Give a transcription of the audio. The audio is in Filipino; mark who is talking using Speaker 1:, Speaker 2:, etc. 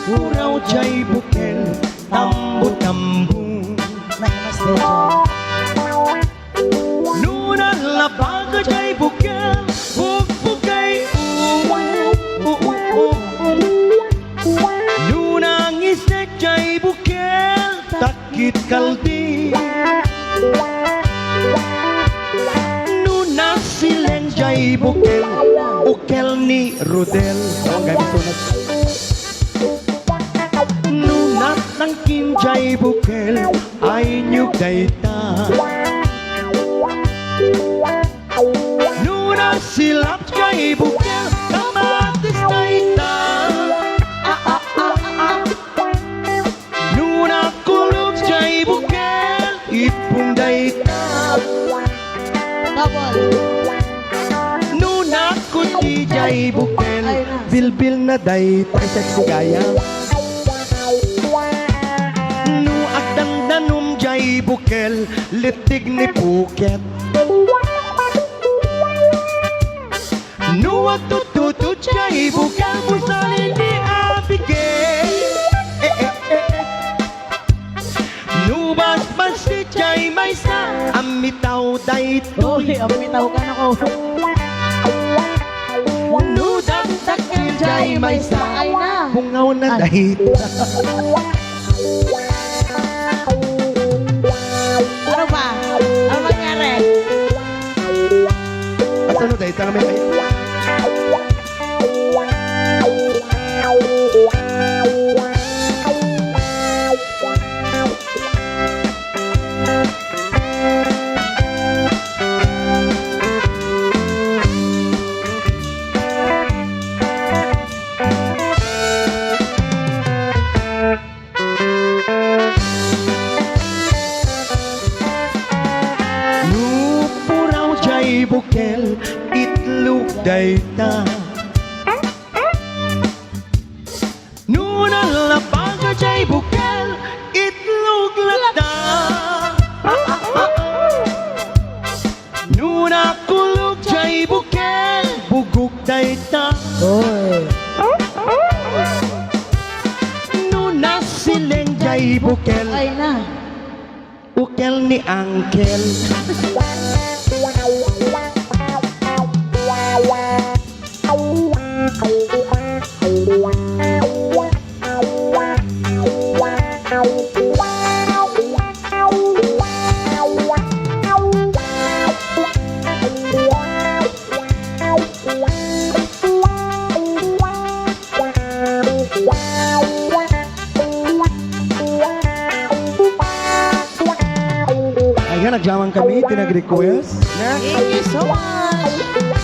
Speaker 1: Uraw jay bukel, tambo-tambo. Nunan labaga jay bukel, bug-bugay Nunang isek jay bukel, takit kaldi. Nunang sileng jay bukel, ukel ni Rodel. Nunat ng kinjay bukel ay nyug dayta. Nunat silap jay bukel kamatis dayta. Nunat kulog jay bukel ipong dayta. Nunat kuti jay bukel bilbil na dayta. Ay sexy gaya. Danum jay bukel, litig ni Phuket. Nuwag tututut jay bukel, musali ni Abigail. Nuwas masit jay may sa, amitaw dayto.
Speaker 2: Amitaw ka na ko.
Speaker 1: Nudak takil jay may sa,
Speaker 2: ay na.
Speaker 1: bungaw na dayto.
Speaker 2: Ano ba? Ano mangyari?
Speaker 1: At ano dahil kami ay bukel itlog dayta. Nunang labaga jay bukel itlog lata. Nuna kulog jay bukel bugok dayta. Nuna sileng jay bukel
Speaker 2: Ay na.
Speaker 1: ukel ni Angkel. Ayan, nagjaman kami, tinag-request.
Speaker 2: Thank you so much.